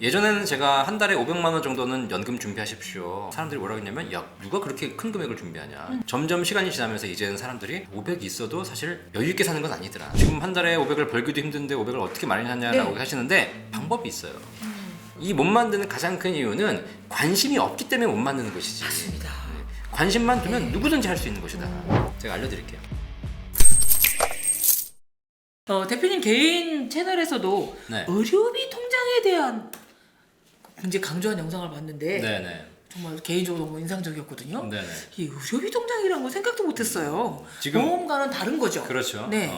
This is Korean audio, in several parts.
예전에는 제가 한 달에 500만 원 정도는 연금 준비하십시오. 사람들이 뭐라고 했냐면 야 누가 그렇게 큰 금액을 준비하냐. 점점 시간이 지나면서 이제는 사람들이 500이 있어도 사실 여유 있게 사는 건 아니더라. 지금 한 달에 500을 벌기도 힘든데 500을 어떻게 마련하냐라고 하시는데 방법이 있어요. 이 못 만드는 가장 큰 이유는 관심이 없기 때문에 못 만드는 것이지. 맞습니다. 관심만 두면 누구든지 할 수 있는 것이다. 제가 알려드릴게요. 대표님 개인 채널에서도 네. 의료비 통장에 대한 굉장히 강조한 영상을 봤는데 네네. 정말 개인적으로 너무 인상적이었거든요. 네네. 이 의료비 통장이라는 건 생각도 못했어요. 지금- 보험과는 다른 거죠. 그렇죠. 네.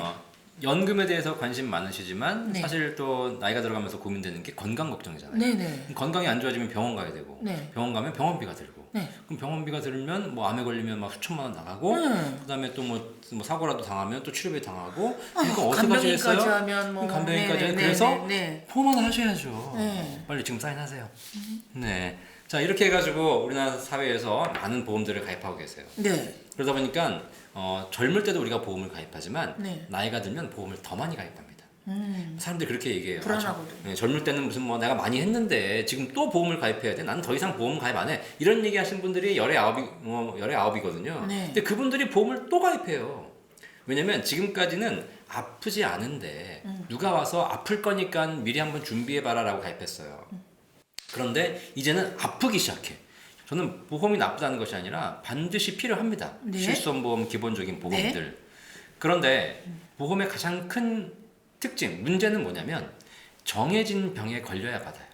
연금에 대해서 관심 많으시지만 네. 사실 또 나이가 들어가면서 고민되는 게 건강 걱정이잖아요. 네네. 건강이 안 좋아지면 병원 가야 되고 네. 병원 가면 병원비가 들고 네. 그럼 병원비가 들면 뭐 암에 걸리면 막 수천만 원 나가고 그다음에 또 뭐 사고라도 당하면 또 치료비 당하고 그러니까 어떡하시겠어요? 간병인까지 하면 뭐 간병인까지 네네, 하면 그래서 네네. 보험 하나 하셔야죠. 네. 빨리 지금 사인하세요. 네. 자 이렇게 해가지고 우리나라 사회에서 많은 보험들을 가입하고 계세요. 네. 그러다 보니까 젊을 때도 우리가 보험을 가입하지만 네. 나이가 들면 보험을 더 많이 가입합니다. 사람들이 그렇게 얘기해요. 불안하거든. 네, 젊을 때는 무슨 뭐 내가 많이 했는데 지금 또 보험을 가입해야 돼. 나는 더 이상 보험 가입 안 해. 이런 얘기 하신 분들이 열의 아홉이거든요. 네. 근데 그분들이 보험을 또 가입해요. 왜냐면 지금까지는 아프지 않은데 누가 와서 아플 거니까 미리 한번 준비해봐라 라고 가입했어요. 그런데 이제는 아프기 시작해. 저는 보험이 나쁘다는 것이 아니라 반드시 필요합니다. 네. 실손보험, 기본적인 보험들. 그런데 보험의 가장 큰 특징, 문제는 뭐냐면 정해진 병에 걸려야 받아요.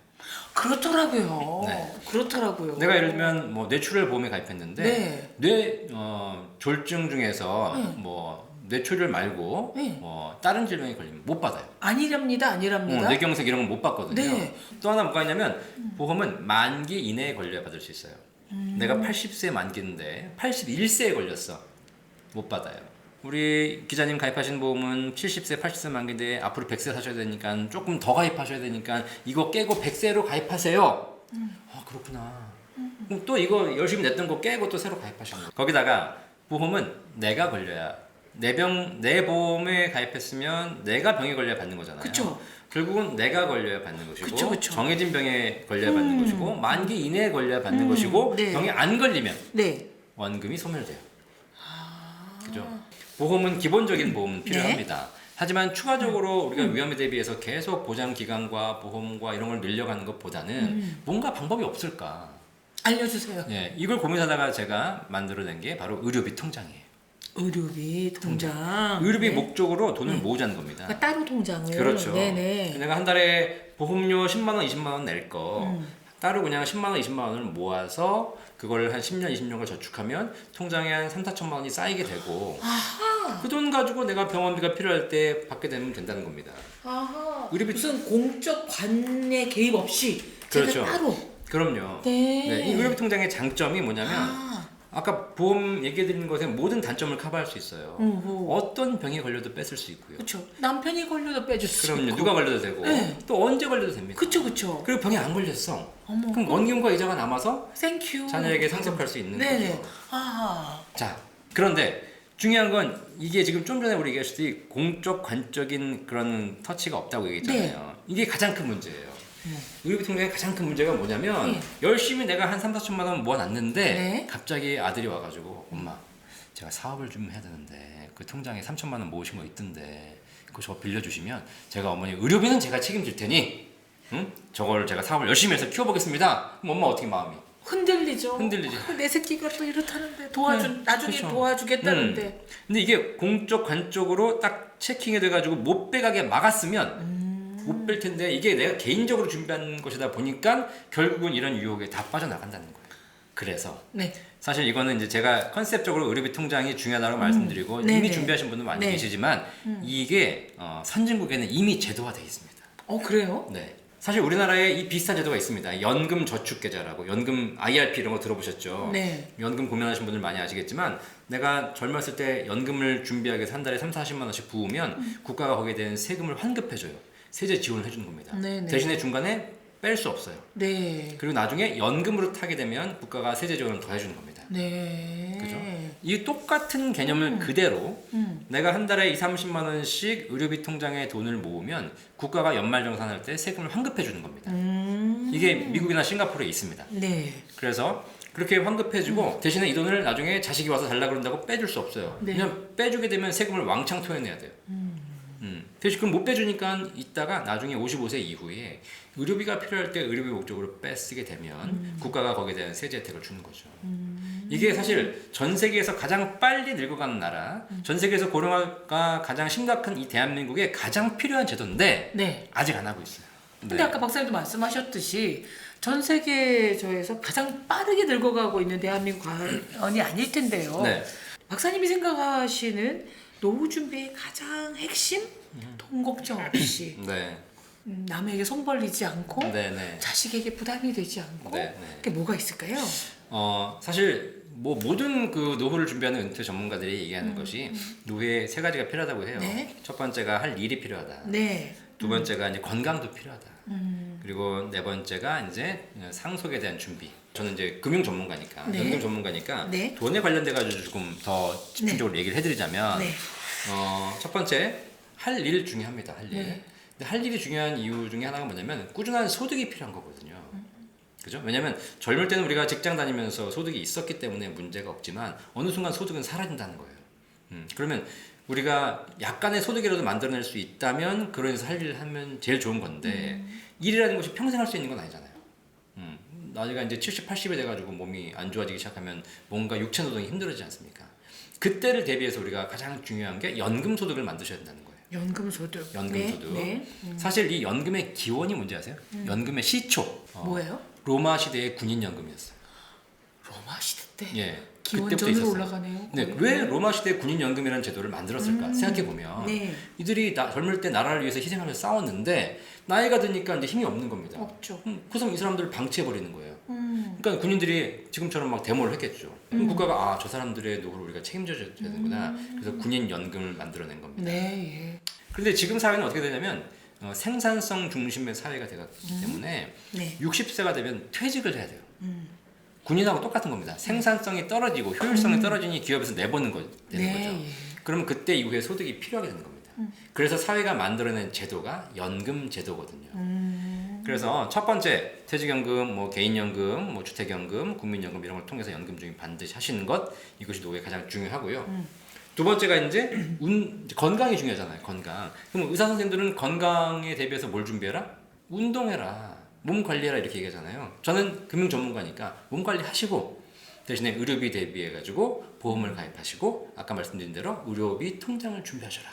그렇더라고요. 네. 그렇더라고요. 내가 예를 들면 뭐 뇌출혈 보험에 가입했는데 네. 뇌 졸중 중에서 네. 뭐 뇌출혈 말고 네. 다른 질병에 걸리면 못 받아요. 아니랍니다. 아니랍니다. 뇌경색 이런 건 못 받거든요. 네. 또 하나 뭐가 있냐면 보험은 만기 이내에 걸려야 받을 수 있어요. 내가 80세 만기인데 81세에 걸렸어. 못 받아요. 우리 기자님 가입하신 보험은 70세, 80세 만기인데 앞으로 100세 사셔야 되니까 조금 더 가입하셔야 되니까 이거 깨고 100세로 가입하세요. 아 그렇구나. 그럼 또 이거 열심히 냈던 거 깨고 또 새로 가입하시는 거예요. 거기다가 보험은 내가 걸려야 내 보험에 가입했으면 내가 병에 걸려야 받는 거잖아요. 그쵸. 결국은 내가 걸려야 받는 것이고 그쵸, 그쵸. 정해진 병에 걸려야 받는 것이고 만기 이내에 걸려야 받는 것이고 네. 병에 안 걸리면 네. 원금이 소멸돼요. 그죠? 보험은 기본적인 보험은 필요합니다. 하지만 추가적으로 우리가 위험에 대비해서 계속 보장 기간과 보험과 이런 걸 늘려가는 것보다는 뭔가 방법이 없을까? 알려주세요. 예, 이걸 고민하다가 제가 만들어낸 게 바로 의료비 통장이에요. 의료비 통장. 의료비 네. 목적으로 돈을 모으자는 겁니다. 그러니까 따로 통장을. 그렇죠. 네네. 내가 한 달에 보험료 10만 원, 20만 원 낼 거 따로 그냥 10만 원, 20만 원을 모아서 그걸 한 10년, 20년을 저축하면 통장에 한 3, 4천만 원이 쌓이게 되고 그 돈 가지고 내가 병원비가 필요할 때 받게 되면 된다는 겁니다. 아하. 의료비 무슨 공적 관내 개입 없이 그렇죠. 제가 따로. 그럼요. 네. 이 의료비 통장의 장점이 뭐냐면 아. 아까 보험 얘기해드린 것의 모든 단점을 커버할 수 있어요. 뭐. 어떤 병에 걸려도 뺏을 수 있고요. 그렇죠. 남편이 걸려도 빼줄 수 그럼요. 있고. 누가 걸려도 되고 네. 또 언제 걸려도 됩니다. 그쵸 그쵸. 그리고 병이 안 걸렸어. 어머. 그럼 원금과 이자가 남아서 땡큐. 자녀에게 상속할 수 있는 네네. 거죠. 아하. 자, 그런데 중요한 건 이게 지금 좀 전에 우리 얘기했듯이 공적 관적인 그런 터치가 없다고 얘기했잖아요. 이게 가장 큰 문제예요. 의료비 통장의 가장 큰 문제가 뭐냐면 네. 열심히 내가 한 3, 4천만 원 모아놨는데 네. 갑자기 아들이 와가지고 엄마 제가 사업을 좀 해야 되는데 그 통장에 3천만 원 모으신 거 있던데 그거 저 빌려주시면 제가 어머니 의료비는 제가 책임질 테니 저걸 제가 사업을 열심히 해서 키워보겠습니다. 그럼 엄마 어떻게 마음이? 흔들리죠. 흔들리죠. 내 새끼가 또 이렇다는데 나중에 그렇죠. 도와주겠다는데. 근데 이게 공적 관적으로 딱 체킹이 돼가지고 못 빼가게 막았으면 못 뺄 텐데 이게 내가 개인적으로 준비한 것이다 보니까 결국은 이런 유혹에 다 빠져나간다는 거예요. 그래서 네. 사실 이거는 이제 제가 컨셉적으로 의료비 통장이 중요하다고 말씀드리고 네네. 이미 준비하신 분들 많이 네. 계시지만 이게 선진국에는 이미 제도화 되어 있습니다. 그래요? 네. 사실 우리나라에 이 비슷한 제도가 있습니다. 연금 저축 계좌라고 연금 IRP 이런 거 들어보셨죠? 네. 연금 고민하시는 분들 많이 아시겠지만 내가 젊었을 때 연금을 준비하기 위해서 한 달에 3, 40만 원씩 부으면 국가가 거기에 대한 세금을 환급해줘요. 세제 지원을 해주는 겁니다. 네네. 대신에 중간에 뺄 수 없어요. 네. 그리고 나중에 연금으로 타게 되면 국가가 세제 지원을 더 해주는 겁니다. 네. 그죠? 이 똑같은 개념을 그대로 내가 한 달에 2, 30만 원씩 의료비 통장에 돈을 모으면 국가가 연말정산할 때 세금을 환급해 주는 겁니다. 이게 미국이나 싱가포르에 있습니다. 네. 그래서 그렇게 환급해주고 대신에 이 돈을 나중에 자식이 와서 달라 그런다고 빼줄 수 없어요. 네. 그냥 빼주게 되면 세금을 왕창 토해내야 돼요. 대신 그럼 못 빼주니까 이따가 나중에 55세 이후에 의료비가 필요할 때 의료비 목적으로 빼쓰게 되면 국가가 거기에 대한 세제 혜택을 주는 거죠. 이게 사실 전 세계에서 가장 빨리 늙어가는 나라, 전 세계에서 고령화가 가장 심각한 이 대한민국에 가장 필요한 제도인데 네. 아직 안 하고 있어요. 근데 네. 아까 박사님도 말씀하셨듯이 전 세계에서 가장 빠르게 늙어가고 있는 대한민국 과언이 아닐 텐데요. 네. 박사님이 생각하시는 노후 준비의 가장 핵심? 돈 걱정 없이 네. 남에게 손 벌리지 않고 네. 네. 자식에게 부담이 되지 않고 네, 네. 그게 뭐가 있을까요? 사실 뭐 모든 그 노후를 준비하는 은퇴 전문가들이 얘기하는 것이 노후에 세 가지가 필요하다고 해요. 네. 첫 번째가 할 일이 필요하다. 네. 두 번째가 이제 건강도 필요하다. 그리고 네 번째가 이제 상속에 대한 준비. 저는 이제 금융 전문가니까, 네. 연금 전문가니까 네. 돈에 관련돼 가지고 조금 더 집중적으로 얘기를 해드리자면, 네. 첫 번째 할 일 중요합니다. 할 일. 네. 근데 할 일이 중요한 이유 중에 하나가 뭐냐면 꾸준한 소득이 필요한 거거든요. 그죠? 왜냐면 젊을 때는 우리가 직장 다니면서 소득이 있었기 때문에 문제가 없지만 어느 순간 소득은 사라진다는 거예요. 그러면 우리가 약간의 소득이라도 만들어낼 수 있다면 그러면서 할 일을 하면 제일 좋은 건데 일이라는 것이 평생 할 수 있는 건 아니잖아요. 나이가 이제 70, 80이 돼가지고 몸이 안 좋아지기 시작하면 뭔가 육체 노동이 힘들어지지 않습니까? 그때를 대비해서 우리가 가장 중요한 게 연금 소득을 만드셔야 된다는 거예요. 연금 소득. 연금 네. 소득. 네. 사실 이 연금의 기원이 뭔지 아세요? 연금의 시초. 뭐예요? 로마 시대의 군인 연금이었어요. 로마 시대 때. 예. 기원전으로 있었어요. 올라가네요. 네, 거의. 왜 로마 시대 군인 연금이라는 제도를 만들었을까 생각해 보면 네. 이들이 젊을 때 나라를 위해서 희생하면서 싸웠는데 나이가 드니까 이제 힘이 없는 겁니다. 없죠. 그래서 이 사람들을 방치해 버리는 거예요. 그러니까 군인들이 지금처럼 막 데모를 했겠죠. 그럼 국가가 저 사람들의 노후를 우리가 책임져줘야 되는구나. 그래서 군인 연금을 만들어낸 겁니다. 네. 예. 그런데 지금 사회는 어떻게 되냐면 생산성 중심의 사회가 되기 때문에 네. 60세가 되면 퇴직을 해야 돼요. 군인하고 똑같은 겁니다. 생산성이 떨어지고 효율성이 떨어지니 기업에서 내보는 되는 네. 거죠. 예. 그러면 그때 이후에 소득이 필요하게 되는 겁니다. 그래서 사회가 만들어낸 제도가 연금 제도거든요. 그래서 첫 번째 퇴직연금, 뭐 개인연금, 뭐 주택연금, 국민연금 이런 걸 통해서 연금 중에 반드시 하시는 것 이것이 노후에 가장 중요하고요. 두 번째가 이제 건강이 중요하잖아요. 건강. 그럼 의사 선생님들은 건강에 대비해서 뭘 준비해라? 운동해라. 몸 관리해라 이렇게 얘기하잖아요. 저는 금융 전문가니까 몸 관리하시고 대신에 의료비 대비해가지고 보험을 가입하시고 아까 말씀드린 대로 의료비 통장을 준비하셔라.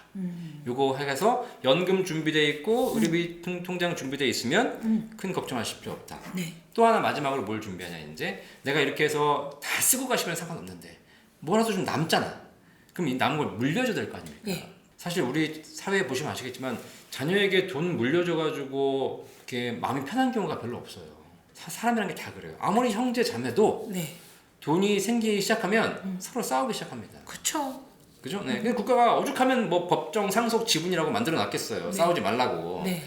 요거 해서 연금 준비돼 있고 의료비 통장 준비돼 있으면 큰 걱정하실 필요 없다. 네. 또 하나 마지막으로 뭘 준비하냐 이제 내가 이렇게 해서 다 쓰고 가시면 상관없는데 뭐라도 좀 남잖아. 그럼 이 남은 걸 물려줘야 될 거 아닙니까? 네. 사실 우리 사회에 보시면 아시겠지만 자녀에게 돈 물려줘가지고 이렇게 마음이 편한 경우가 별로 없어요. 사람이란 게 다 그래요. 아무리 형제 자매도 네. 돈이 생기기 시작하면 서로 싸우기 시작합니다. 그쵸. 그죠? 네. 근데 국가가 오죽하면 뭐 법정 상속 지분이라고 만들어 놨겠어요. 네. 싸우지 말라고. 네.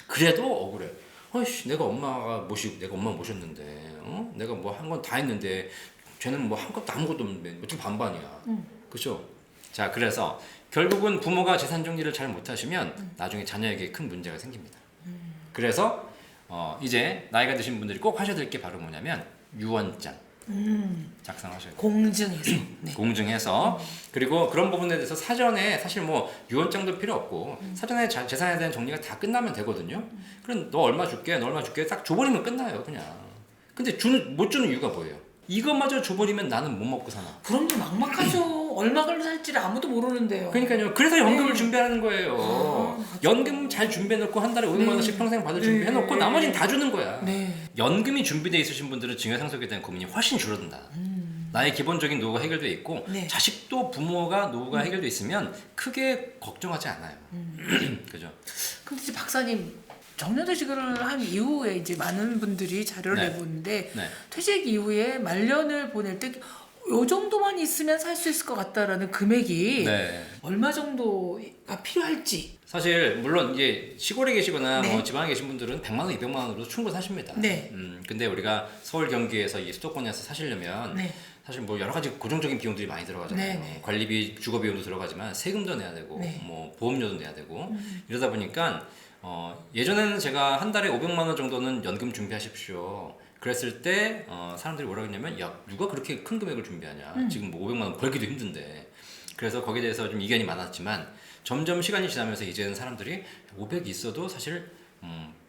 그래도 억울해. 어이씨, 내가 엄마 모셨는데, 내가 뭐 한 건 다 했는데, 쟤는 뭐 한 것도 아무것도 없는데, 어떻게 반반이야. 그죠? 자, 그래서 결국은 부모가 재산 정리를 잘 못하시면 나중에 자녀에게 큰 문제가 생깁니다. 그래서 이제 나이가 드신 분들이 꼭 하셔야 될 게 바로 뭐냐면 유언장 작성하셔야 돼요. 공증해서. 네. 공증해서 그리고 그런 부분에 대해서 사전에 사실 뭐 유언장도 필요 없고 사전에 재산에 대한 정리가 다 끝나면 되거든요. 그럼 너 얼마 줄게 딱 줘버리면 끝나요 그냥. 근데 못 주는 이유가 뭐예요? 이것마저 줘버리면 나는 못 먹고 사나. 그럼요, 막막하죠. 얼마 걸로 살지를 아무도 모르는데요. 그러니까요. 그래서 연금을 네. 준비하는 거예요. 맞아. 연금 잘 준비해놓고 한 달에 500만 원씩 평생 받을 준비해놓고 나머지는 다 주는 거야. 네. 연금이 준비되어 있으신 분들은 증여상속에 대한 고민이 훨씬 줄어든다. 나의 기본적인 노후가 해결되어 있고 네. 자식도 부모가 노후가 해결되어 있으면 크게 걱정하지 않아요. 그죠? 근데 이제 박사님 정년퇴직을 한 이후에 이제 많은 분들이 자료를 네. 내보는데 네. 퇴직 이후에 말년을 보낼 때 요 정도만 있으면 살 수 있을 것 같다라는 금액이 네. 얼마 정도가 필요할지. 사실 물론 이제 시골에 계시거나 네. 뭐 지방에 계신 분들은 100만 원, 200만 원으로 충분히 사십니다. 네. 근데 우리가 서울 경기에서 이 수도권에서 사시려면 네. 사실 뭐 여러 가지 고정적인 비용들이 많이 들어가잖아요. 네, 네. 관리비, 주거 비용도 들어가지만 세금도 내야 되고 네. 뭐 보험료도 내야 되고 이러다 보니까 예전에는 제가 한 달에 500만 원 정도는 연금 준비하십시오. 그랬을 때 사람들이 뭐라고 했냐면 야 누가 그렇게 큰 금액을 준비하냐. 지금 뭐 500만 원 벌기도 힘든데. 그래서 거기에 대해서 좀 이견이 많았지만 점점 시간이 지나면서 이제는 사람들이 500이 있어도 사실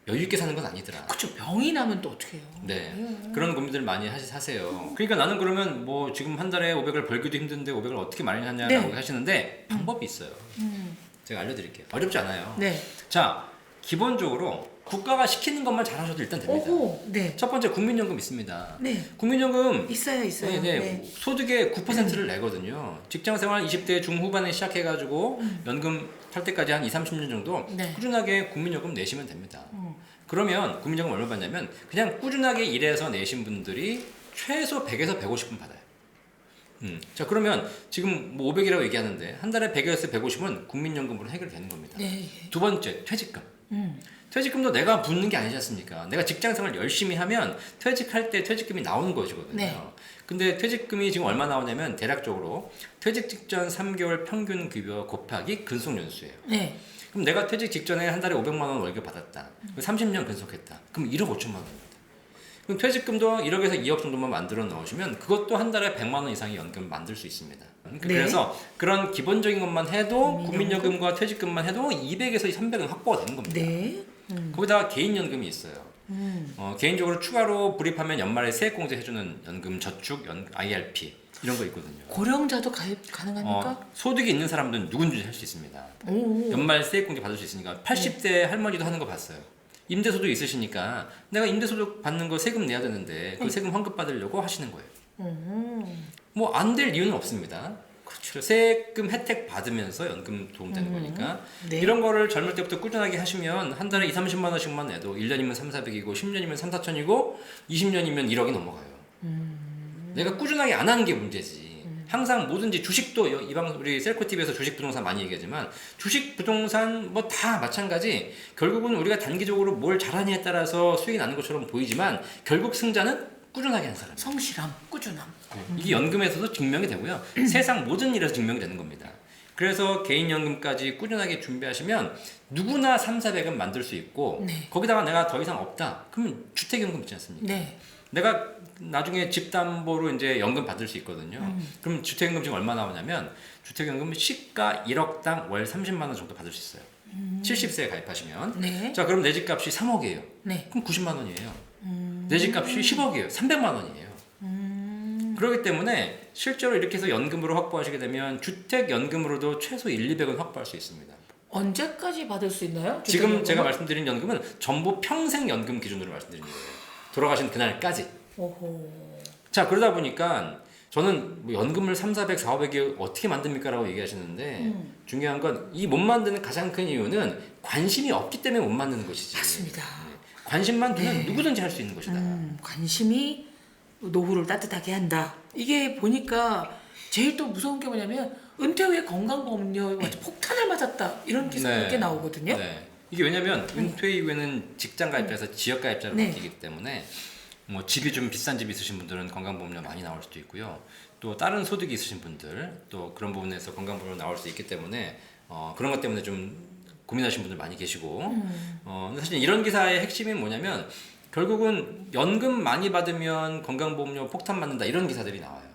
여유 있게 사는 건 아니더라. 그쵸. 병이 나면 또 어떻게 해요? 네. 그런 고민들 많이 하세요. 그러니까 나는 그러면 뭐 지금 한 달에 500을 벌기도 힘든데 500을 어떻게 마련하냐라고 네. 하시는데 방법이 있어요. 제가 알려드릴게요. 어렵지 않아요. 네. 자, 기본적으로 국가가 시키는 것만 잘하셔도 일단 됩니다. 오호. 네. 첫 번째 국민연금 있습니다. 네. 국민연금 있어요. 네, 네. 소득의 9%를 내거든요. 직장생활 20대 중후반에 시작해가지고 연금 탈 때까지 한 20-30년 정도 네. 꾸준하게 국민연금 내시면 됩니다. 그러면 국민연금 얼마 받냐면 그냥 꾸준하게 일해서 내신 분들이 최소 100에서 150분 받아요. 자 그러면 지금 뭐 500이라고 얘기하는데 한 달에 100에서 150은 국민연금으로 해결되는 겁니다. 네. 두 번째 퇴직금. 퇴직금도 내가 붓는 게 아니지 않습니까? 내가 직장생활 열심히 하면 퇴직할 때 퇴직금이 나오는 것이거든요. 네. 근데 퇴직금이 지금 얼마 나오냐면 대략적으로 퇴직 직전 3개월 평균 급여 곱하기 근속 연수예요. 네. 그럼 내가 퇴직 직전에 한 달에 500만 원 월급 받았다. 30년 근속했다. 그럼 1억 5천만 원입니다. 그럼 퇴직금도 1억에서 2억 정도만 만들어 넣으시면 그것도 한 달에 100만 원 이상의 연금을 만들 수 있습니다. 그래서 그런 기본적인 것만 해도 국민연금과 퇴직금만 해도 200에서 300은 확보가 되는 겁니다. 네. 거기다가 개인연금이 있어요. 개인적으로 추가로 불입하면 연말에 세액공제 해주는 연금 저축, IRP 이런 거 있거든요. 고령자도 가입 가능합니까? 소득이 있는 사람들은 누군지 할 수 있습니다. 오. 연말 세액공제 받을 수 있으니까 80대 할머니도 하는 거 봤어요. 임대소득 있으시니까 내가 임대소득 받는 거 세금 내야 되는데 그 세금 환급 받으려고 하시는 거예요. 뭐 안 될 이유는 없습니다. 그렇죠. 세금 혜택 받으면서 연금 도움되는 거니까 네. 이런 거를 젊을 때부터 꾸준하게 하시면 한 달에 2-30만 원씩만 내도 1년이면 3-400이고 10년이면 3-4천이고 20년이면 1억이 넘어가요. 내가 꾸준하게 안 하는 게 문제지. 항상 뭐든지 주식도 우리 셀코TV에서 주식 부동산 많이 얘기하지만 주식 부동산 뭐 다 마찬가지. 결국은 우리가 단기적으로 뭘 잘하냐에 따라서 수익이 나는 것처럼 보이지만 결국 승자는 꾸준하게 하는 사람. 성실함, 꾸준함. 이게 연금에서도 증명이 되고요. 세상 모든 일에서 증명이 되는 겁니다. 그래서 개인연금까지 꾸준하게 준비하시면 누구나 3-400은 만들 수 있고 네. 거기다가 내가 더 이상 없다. 그러면 주택연금 있지 않습니까? 네. 내가 나중에 집담보로 이제 연금 받을 수 있거든요. 그럼 주택연금 지금 얼마 나오냐면 주택연금 시가 1억당 월 30만 원 정도 받을 수 있어요. 70세에 가입하시면. 네. 자, 그럼 내 집값이 3억이에요. 네. 그럼 90만 원이에요. 내 집값이 10억이에요. 300만 원이에요. 그렇기 때문에 실제로 이렇게 해서 연금으로 확보하시게 되면 주택연금으로도 최소 1-200은 확보할 수 있습니다. 언제까지 받을 수 있나요? 지금 주택연금은? 제가 말씀드린 연금은 전부 평생 연금 기준으로 말씀드리는 거예요. 돌아가신 그날까지. 오호. 자, 그러다 보니까 저는 뭐 연금을 3-400, 4-500이 어떻게 만듭니까? 라고 얘기하시는데 중요한 건 이 못 만드는 가장 큰 이유는 관심이 없기 때문에 못 만드는 것이지. 맞습니다. 관심만 두면 네. 누구든지 할 수 있는 것이다. 관심이 노후를 따뜻하게 한다. 이게 보니까 제일 또 무서운 게 뭐냐면 은퇴 후에 건강보험료 폭탄을 맞았다 이런 기사가 네. 꽤 나오거든요. 네. 이게 왜냐면 은퇴 이후에는 직장 가입자에서 지역 가입자로 네. 바뀌기 때문에 뭐 집이 좀 비싼 집 있으신 분들은 건강보험료 많이 나올 수도 있고요. 또 다른 소득이 있으신 분들 또 그런 부분에서 건강보험료 나올 수 있기 때문에 그런 것 때문에 좀 고민하시는 분들 많이 계시고 근데 사실 이런 기사의 핵심이 뭐냐면 결국은 연금 많이 받으면 건강보험료 폭탄 맞는다 이런 기사들이 나와요.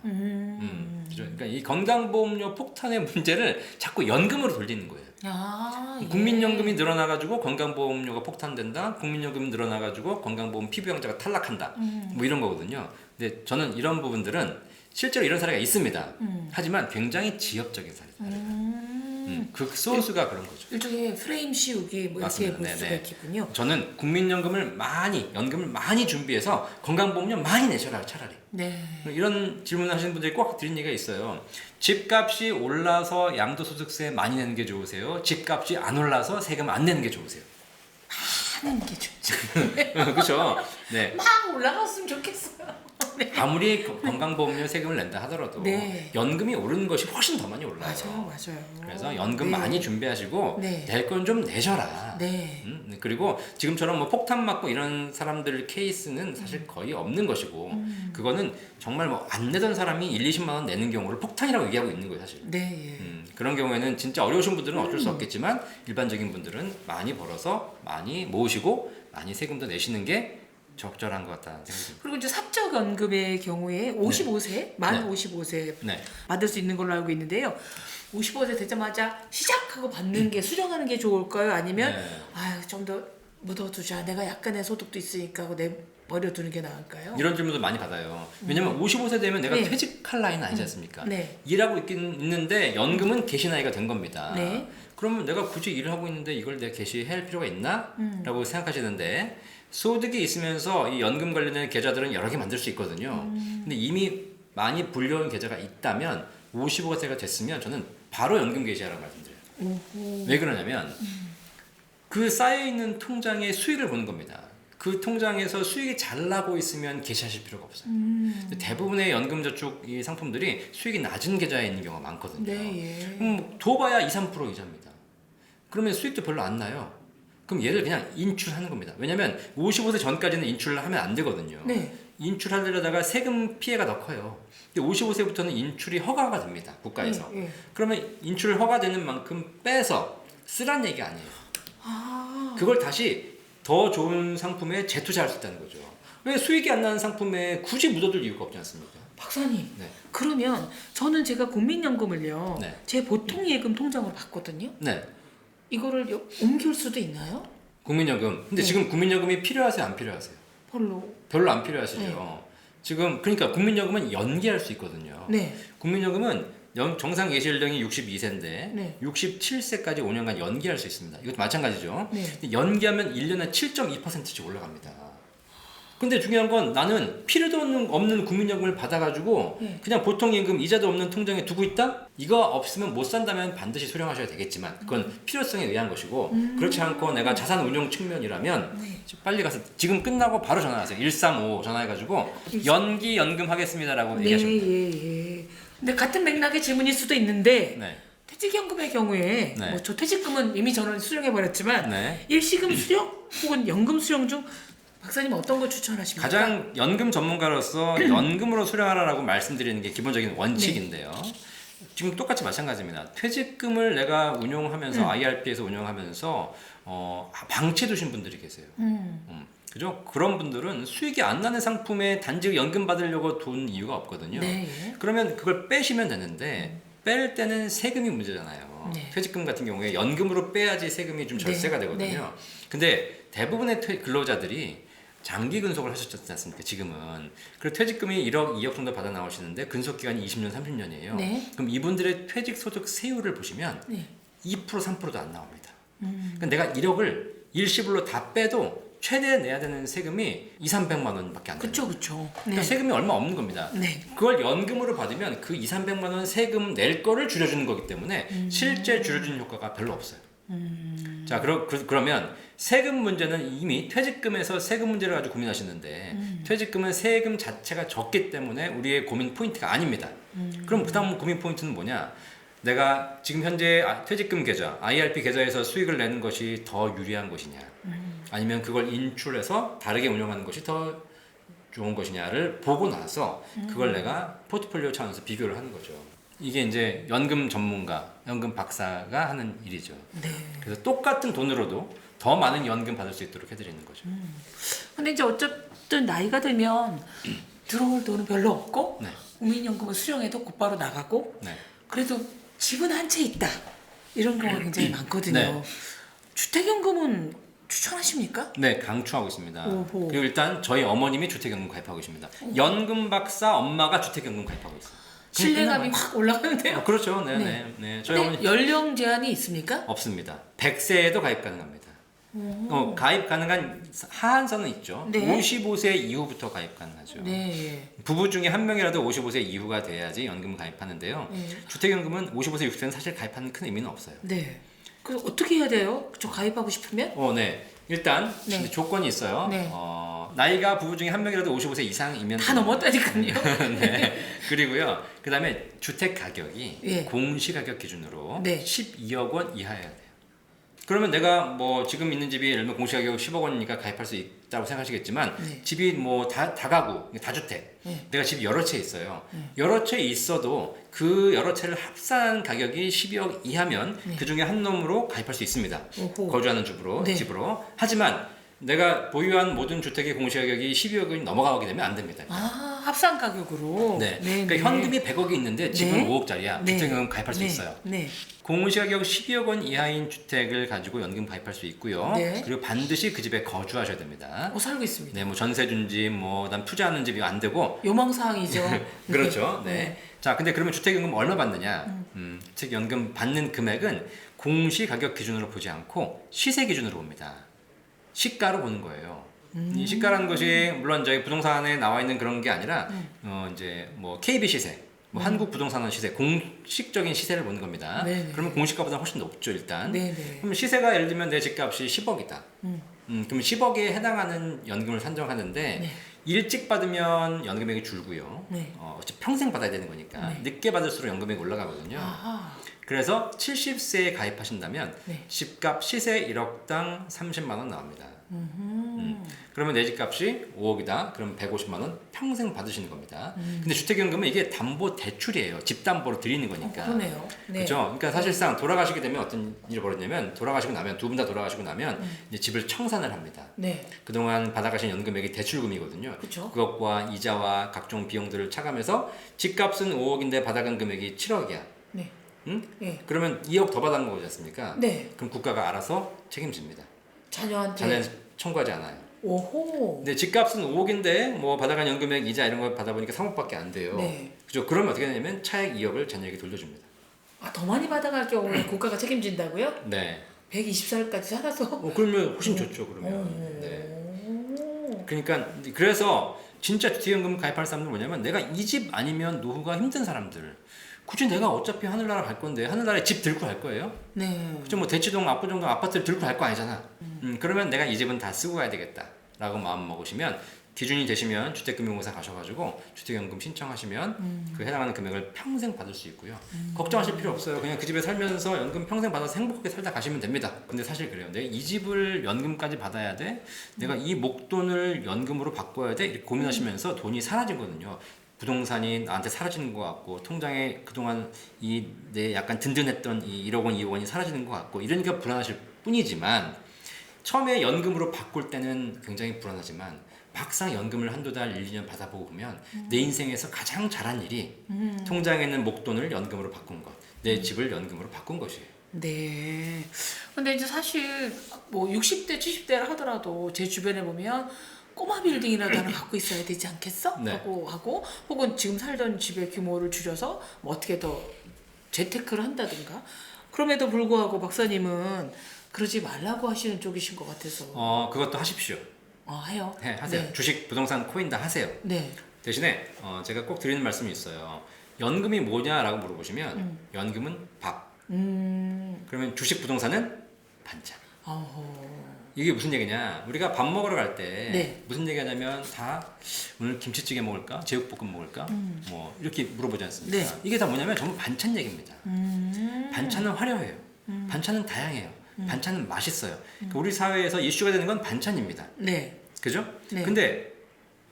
그죠? 그러니까 이 건강보험료 폭탄의 문제를 자꾸 연금으로 돌리는 거예요. 아, 예. 국민연금이 늘어나가지고 건강보험료가 폭탄된다. 국민연금이 늘어나가지고 건강보험 피부양자가 탈락한다. 뭐 이런 거거든요. 근데 저는 이런 부분들은 실제로 이런 사례가 있습니다. 하지만 굉장히 지엽적인 사례다. 극소수가 그런 거죠. 일종의 프레임 씌우기 뭐 이렇게 맞습니다. 볼 수가 네네. 있겠군요. 저는 국민연금을 연금을 많이 준비해서 건강보험료 많이 내셔라 차라리. 네. 이런 질문을 하시는 분들이 꼭 드린 얘기가 있어요. 집값이 올라서 양도소득세 많이 내는 게 좋으세요? 집값이 안 올라서 세금 안 내는 게 좋으세요? 하는 게 좋죠. 그렇죠? 네. 막 올라갔으면 좋겠어요. 아무리 건강보험료 세금을 낸다 하더라도 네. 연금이 오르는 것이 훨씬 더 많이 올라요. 맞아요. 그래서 연금 네. 많이 준비하시고 네. 낼 건 좀 내셔라. 네. 그리고 지금처럼 뭐 폭탄 맞고 이런 사람들 케이스는 사실 거의 없는 것이고 그거는 정말 뭐 안 내던 사람이 1, 20만 원 내는 경우를 폭탄이라고 얘기하고 있는 거예요, 사실. 네. 그런 경우에는 진짜 어려우신 분들은 어쩔 수 없겠지만 일반적인 분들은 많이 벌어서 많이 모으시고 많이 세금도 내시는 게 적절한 것 같다는 생각이 듭니다. 그리고 이제 사적연금의 경우에 55세, 만 네. 55세 네. 받을 수 있는 걸로 알고 있는데요. 55세 되자마자 시작하고 받는 게 수령하는 게 좋을까요? 아니면 네. 좀 더 묻어두자. 내가 약간의 소득도 있으니까 하고 버려두는 게 나을까요? 이런 질문도 많이 받아요. 왜냐면 55세 되면 내가 네. 퇴직할 나이는 아니지 않습니까? 네. 일하고 있긴 있는데 연금은 개시 나이가 된 겁니다. 네. 그러면 내가 굳이 일을 하고 있는데 이걸 내가 개시해야 할 필요가 있나? 라고 생각하시는데 소득이 있으면서 이 연금 관련된 계좌들은 여러 개 만들 수 있거든요. 근데 이미 많이 불려온 계좌가 있다면 55세가 됐으면 저는 바로 연금 개시하라고 말씀드려요. 오호. 왜 그러냐면 그 쌓여있는 통장의 수익을 보는 겁니다. 그 통장에서 수익이 잘 나고 있으면 개시하실 필요가 없어요. 대부분의 연금저축 이 상품들이 수익이 낮은 계좌에 있는 경우가 많거든요. 네. 더 봐야 2, 3% 이자입니다. 그러면 수익도 별로 안 나요. 그럼 얘를 그냥 인출하는 겁니다. 왜냐면 55세 전까지는 인출을 하면 안 되거든요. 네. 인출하려다가 세금 피해가 더 커요. 근데 55세부터는 인출이 허가가 됩니다. 국가에서. 네. 그러면 인출 허가되는 만큼 빼서 쓰란 얘기가 아니에요. 그걸 다시 더 좋은 상품에 재투자할 수 있다는 거죠. 왜 수익이 안 나는 상품에 굳이 묻어둘 이유가 없지 않습니까? 박사님. 네. 그러면 저는 제가 국민연금을요. 네. 제 보통 예금 통장으로 받거든요. 네. 이거를 옮길 수도 있나요? 국민연금. 근데 네. 지금 국민연금이 필요하세요? 안 필요하세요? 별로 안 필요하시죠. 네. 지금 그러니까 국민연금은 연기할 수 있거든요. 네. 국민연금은 정상 예시 연령이 62세인데 네. 67세까지 5년간 연기할 수 있습니다. 이것도 마찬가지죠. 네. 근데 연기하면 1년에 7.2%씩 올라갑니다. 근데 중요한 건 나는 필요도 없는 국민연금을 받아가지고 네. 그냥 보통 예금 이자도 없는 통장에 두고 있다? 이거 없으면 못 산다면 반드시 수령하셔야 되겠지만 그건 필요성에 의한 것이고 그렇지 않고 내가 자산 운용 측면이라면 네. 빨리 가서 지금 끝나고 바로 전화하세요. 135 전화해가지고 연기 연금 하겠습니다라고 네, 얘기하시면 돼요. 예. 근데 같은 맥락의 질문일 수도 있는데 네. 퇴직연금의 경우에 네. 뭐 저 퇴직금은 이미 저는 수령해버렸지만 네. 일시금 수령 혹은 연금 수령 중 박사님 어떤 걸 추천하십니까? 가장 연금 전문가로서 연금으로 수령하라고 말씀드리는 게 기본적인 원칙인데요. 지금 똑같이 마찬가지입니다. 퇴직금을 내가 운용하면서 IRP에서 운용하면서 방치해 두신 분들이 계세요. 그죠? 그런 분들은 수익이 안 나는 상품에 단지 연금 받으려고 돈 이유가 없거든요. 네. 그러면 그걸 빼시면 되는데 뺄 때는 세금이 문제잖아요. 네. 퇴직금 같은 경우에 연금으로 빼야지 세금이 좀 절세가 네. 되거든요. 네. 근데 대부분의 근로자들이 장기 근속을 하셨지 않습니까? 지금은. 그리고 퇴직금이 1억, 2억 정도 받아 나오시는데 근속 기간이 20년, 30년이에요. 네. 그럼 이분들의 퇴직 소득 세율을 보시면 네. 2%, 3%도 안 나옵니다. 그러니까 내가 1억을 일시불로 다 빼도 최대 내야 되는 세금이 2, 300만 원밖에 안 돼요. 그쵸. 네. 그러니까 세금이 얼마 없는 겁니다. 네. 그걸 연금으로 받으면 그 2, 300만 원 세금 낼 거를 줄여주는 거기 때문에 실제 줄여주는 효과가 별로 없어요. 자, 그러면 세금 문제는 이미 퇴직금에서 세금 문제를 가지고 고민하시는데 퇴직금은 세금 자체가 적기 때문에 우리의 고민 포인트가 아닙니다. 그럼 그 다음 고민 포인트는 뭐냐? 내가 지금 현재 퇴직금 계좌, IRP 계좌에서 수익을 내는 것이 더 유리한 것이냐? 아니면 그걸 인출해서 다르게 운영하는 것이 더 좋은 것이냐를 보고 나서 그걸 내가 포트폴리오 차원에서 비교를 하는 거죠. 이게 이제 연금 전문가, 연금 박사가 하는 일이죠. 네. 그래서 똑같은 돈으로도 더 많은 연금 받을 수 있도록 해드리는 거죠. 근데 이제 어쨌든 나이가 들면 들어올 돈은 별로 없고 네. 국민연금을 수령해도 곧바로 나가고 네. 그래도 집은 한 채 있다. 이런 경우가 굉장히 많거든요. 네. 주택연금은 추천하십니까? 네, 강추하고 있습니다. 오호. 그리고 일단 저희 어머님이 주택연금 가입하고 계십니다. 연금 박사 엄마가 주택연금 가입하고 있어요. 신뢰감이 확 올라가는데요. 그렇죠. 네, 네. 네, 네. 저희 근데 어머니 연령 제한이 있습니까? 없습니다. 100세에도 가입 가능합니다. 가입 가능한 하한선은 있죠. 네. 55세 이후부터 가입 가능하죠. 네. 부부 중에 한 명이라도 55세 이후가 돼야지 연금 가입하는데요. 네. 주택연금은 55세, 60세는 사실 가입하는 큰 의미는 없어요. 네. 그래서 어떻게 해야 돼요? 저 가입하고 싶으면? 네. 일단 네. 조건이 있어요. 네. 나이가 부부 중에 한 명이라도 55세 이상이면 다 넘었다니까요. 네. 그리고요. 그다음에 주택 가격이 예. 공시가격 기준으로 네. 12억 원 이하여야 돼요. 그러면 내가 뭐 지금 있는 집이 예를 들면 공시가격 10억 원이니까 가입할 수 있다고 생각하시겠지만 네. 집이 뭐 다가구, 다주택. 네. 내가 집이 여러 채 있어요. 여러 채 있어도 그 여러 채를 합산 가격이 12억 이하면 네. 그 중에 한 놈으로 가입할 수 있습니다. 오호. 거주하는 집으로, 네. 집으로. 하지만 내가 보유한 모든 주택의 공시가격이 12억이 넘어가게 되면 안 됩니다. 아, 합산 가격으로. 네. 네, 그러니까 네. 현금이 100억이 있는데 집은 네. 5억짜리야. 네. 주택연금 가입할 수 네. 있어요. 네. 공시가격 12억 원 이하인 주택을 가지고 연금 가입할 수 있고요. 네. 그리고 반드시 그 집에 거주하셔야 됩니다. 살고 있습니다. 네, 뭐 전세 준 집, 뭐 그다음 투자하는 집이 안 되고. 요망사항이죠. 그렇죠. 네. 네. 자, 근데 그러면 주택연금 얼마 받느냐? 주택연금 받는 금액은 공시가격 기준으로 보지 않고 시세 기준으로 봅니다. 시가로 보는 거예요. 이 시가라는 것이 물론 저희 부동산에 나와 있는 그런 게 아니라 이제 뭐 KB 시세, 뭐 한국 부동산원 시세, 공식적인 시세를 보는 겁니다. 네네. 그러면 공시가보다 훨씬 높죠 일단. 네네. 그럼 시세가 예를 들면 내 집값이 10억이다. 그럼 10억에 해당하는 연금을 산정하는데 네. 일찍 받으면 연금액이 줄고요. 네. 어차피 평생 받아야 되는 거니까 네. 늦게 받을수록 연금액이 올라가거든요. 아하. 그래서 70세에 가입하신다면 네. 집값 시세 1억당 30만 원 나옵니다. 그러면 내 집값이 5억이다. 그러면 150만 원 평생 받으시는 겁니다. 근데 주택연금은 이게 담보 대출이에요. 집 담보로 드리는 거니까. 그러네요. 네. 그렇죠. 그러니까 사실상 돌아가시게 되면 어떤 일이 벌어지냐면 돌아가시고 나면 두 분 다 돌아가시고 나면 이제 집을 청산을 합니다. 네. 그동안 받아가신 연금액이 대출금이거든요. 그쵸. 그것과 이자와 각종 비용들을 차감해서 집값은 5억인데 받아간 금액이 7억이야. 네. 응? 네. 그러면 2억 더 받아간 거지 않습니까? 네. 그럼 국가가 알아서 책임집니다. 자녀한테. 자녀한테 청구하지 않아요. 오호. 근데 집값은 5억인데 뭐 받아간 연금액 이자 이런 거 받아보니까 3억밖에 안 돼요. 네. 그죠? 그러면 어떻게 되냐면 차액 2억을 자녀에게 돌려줍니다. 아, 더 많이 받아갈 경우에 국가가 책임진다고요? 네. 120살까지 살아서. 그러면 훨씬 좋죠. 그러면. 네. 그러니까 그래서 진짜 주택연금 가입할 사람들 뭐냐면 내가 이 집 아니면 노후가 힘든 사람들. 굳이 내가 어차피 하늘나라 갈 건데 하늘나라에 집 들고 갈 거예요? 네. 그죠? 뭐 대치동, 압구정동 아파트를 들고 갈 거 아니잖아. 그러면 내가 이 집은 다 쓰고 가야 되겠다라고 마음 먹으시면 기준이 되시면 주택금융공사 가셔가지고 주택연금 신청하시면 그 해당하는 금액을 평생 받을 수 있고요. 걱정하실 필요 없어요. 그냥 그 집에 살면서 연금 평생 받아서 행복하게 살다 가시면 됩니다. 근데 사실 그래요. 내가 이 집을 연금까지 받아야 돼? 내가 이 목돈을 연금으로 바꿔야 돼? 이렇게 고민하시면서 돈이 사라지거든요. 부동산이 나한테 사라지는 것 같고 통장에 그동안 이 내 약간 든든했던 이 1억 원, 2억 원이 사라지는 것 같고 이러니까 불안하실 뿐이지만 처음에 연금으로 바꿀 때는 굉장히 불안하지만 막상 연금을 한두 달, 1, 2년 받아보고 보면 내 인생에서 가장 잘한 일이 통장에 있는 목돈을 연금으로 바꾼 것, 내 집을 연금으로 바꾼 것이에요. 네. 근데 이제 사실 뭐 60대, 70대를 하더라도 제 주변에 보면 꼬마 빌딩이라도 하나 갖고 있어야 되지 않겠어? 네. 하고 혹은 지금 살던 집의 규모를 줄여서 뭐 어떻게 더 재테크를 한다든가. 그럼에도 불구하고 박사님은 그러지 말라고 하시는 쪽이신 것 같아서. 그것도 하십시오. 해요? 네, 하세요. 네. 주식, 부동산, 코인 다 하세요. 네. 대신에 제가 꼭 드리는 말씀이 있어요. 연금이 뭐냐라고 물어보시면 연금은 밥. 그러면 주식, 부동산은 반찬. 어허. 이게 무슨 얘기냐? 우리가 밥 먹으러 갈 때 네. 무슨 얘기하냐면 다 오늘 김치찌개 먹을까, 제육볶음 먹을까, 뭐 이렇게 물어보지 않습니까? 네. 이게 다 뭐냐면 전부 반찬 얘기입니다. 반찬은 화려해요. 반찬은 다양해요. 반찬은 맛있어요. 그러니까 우리 사회에서 이슈가 되는 건 반찬입니다. 네. 그죠? 네. 근데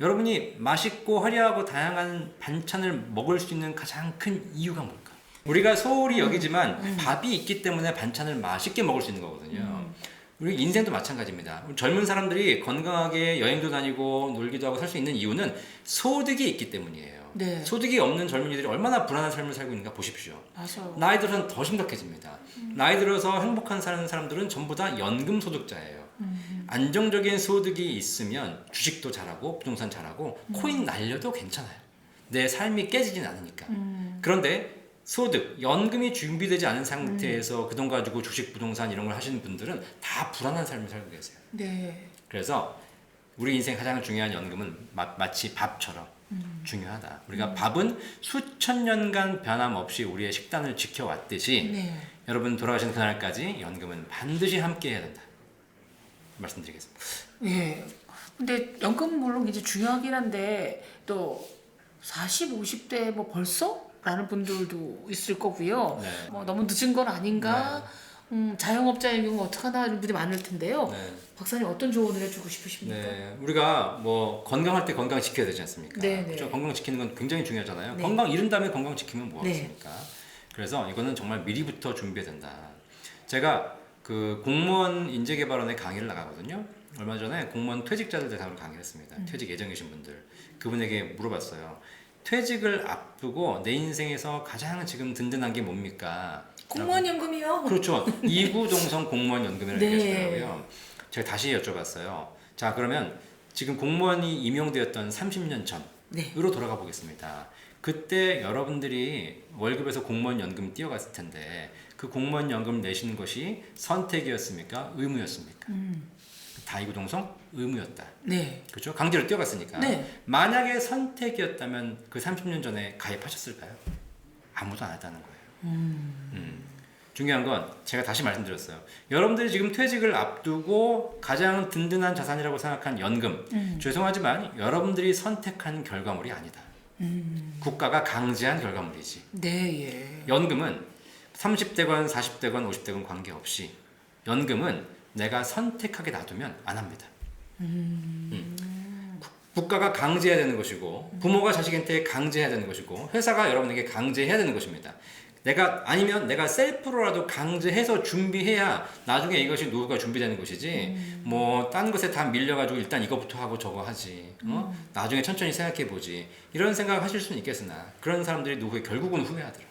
여러분이 맛있고 화려하고 다양한 반찬을 먹을 수 있는 가장 큰 이유가 뭘까? 우리가 소홀히 여기지만 밥이 있기 때문에 반찬을 맛있게 먹을 수 있는 거거든요. 우리 인생도 마찬가지입니다. 젊은 사람들이 건강하게 여행도 다니고 놀기도 하고 살 수 있는 이유는 소득이 있기 때문이에요. 네. 소득이 없는 젊은이들이 얼마나 불안한 삶을 살고 있는가 보십시오. 맞아요. 나이 들어서는 더 심각해집니다. 나이 들어서 행복한 사는 사람들은 전부 다 연금 소득자예요. 안정적인 소득이 있으면 주식도 잘하고 부동산 잘하고 코인 날려도 괜찮아요. 내 삶이 깨지진 않으니까. 그런데 소득, 연금이 준비되지 않은 상태에서 그 돈 가지고 주식, 부동산 이런 걸 하시는 분들은 다 불안한 삶을 살고 계세요. 네. 그래서 우리 인생 가장 중요한 연금은 마치 밥처럼 중요하다. 우리가 밥은 수천 년간 변함없이 우리의 식단을 지켜왔듯이 네. 여러분 돌아가시는 그날까지 연금은 반드시 함께 해야 된다. 말씀드리겠습니다. 예. 근데 연금 물론 이제 중요하긴 한데 또 40, 50대 뭐 벌써? 라는 분들도 있을 거고요. 네. 뭐 너무 늦은 건 아닌가? 자영업자의 경우 어떡하나 이런 분이 많을 텐데요. 네. 박사님 어떤 조언을 해주고 싶으십니까? 네, 우리가 뭐 건강할 때 건강 지켜야 되지 않습니까? 네, 네. 그렇죠? 건강 지키는 건 굉장히 중요하잖아요. 네. 건강 잃은 다음에 건강 지키면 뭐 네. 하겠습니까? 그래서 이거는 정말 미리부터 준비해야 된다. 제가 그 공무원 인재개발원에 강의를 나가거든요. 얼마 전에 공무원 퇴직자들 대상으로 강의를 했습니다. 퇴직 예정이신 분들. 그분에게 물어봤어요. 퇴직을 앞두고 내 인생에서 가장 지금 든든한 게 뭡니까? 공무원 연금이요. 그렇죠. 이구동성 공무원 연금이라고 네. 얘기하시더라고요. 제가 다시 여쭤봤어요. 자, 그러면 지금 공무원이 임용되었던 30년 전으로 네. 돌아가 보겠습니다. 그때 여러분들이 월급에서 공무원 연금 뛰어갔을 텐데 그 공무원 연금 내시는 것이 선택이었습니까? 의무였습니까? 다 이구동성 의무였다. 네. 그렇죠? 강제로 뛰어갔으니까. 네. 만약에 선택이었다면 그 30년 전에 가입하셨을까요? 아무도 안 했다는 거예요. 중요한 건 제가 다시 말씀드렸어요. 여러분들이 지금 퇴직을 앞두고 가장 든든한 자산이라고 생각한 연금. 죄송하지만 여러분들이 선택한 결과물이 아니다. 국가가 강제한 결과물이지. 네, 예. 연금은 30대건 40대건 50대건 관계없이 연금은 내가 선택하게 놔두면 안 합니다. 국가가 강제해야 되는 것이고 부모가 자식한테 강제해야 되는 것이고 회사가 여러분에게 강제해야 되는 것입니다. 아니면 내가 셀프로라도 강제해서 준비해야 나중에 이것이 노후가 준비되는 것이지 뭐 딴 것에 다 밀려가지고 일단 이거부터 하고 저거 하지 나중에 천천히 생각해 보지 이런 생각을 하실 수는 있겠으나 그런 사람들이 노후에 결국은 후회하더라.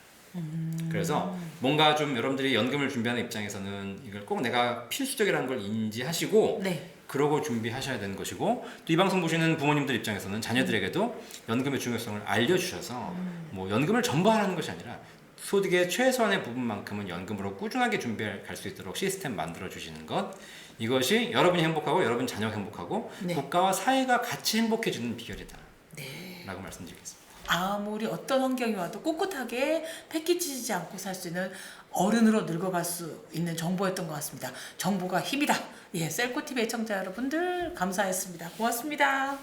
그래서 뭔가 좀 여러분들이 연금을 준비하는 입장에서는 이걸 꼭 내가 필수적이라는 걸 인지하시고 네. 그러고 준비하셔야 되는 것이고 또 이 방송 보시는 부모님들 입장에서는 자녀들에게도 연금의 중요성을 알려주셔서 뭐 연금을 전부 하라는 것이 아니라 소득의 최소한의 부분만큼은 연금으로 꾸준하게 준비해 갈 수 있도록 시스템 만들어 주시는 것 이것이 여러분이 행복하고 여러분 자녀가 행복하고 네. 국가와 사회가 같이 행복해지는 비결이다 네. 라고 말씀드리겠습니다. 아무리 어떤 환경이 와도 꿋꿋하게 패키지지 않고 살 수 있는 어른으로 늙어갈 수 있는 정보였던 것 같습니다. 정보가 힘이다. 예, 셀코TV 애청자 여러분들 감사했습니다. 고맙습니다.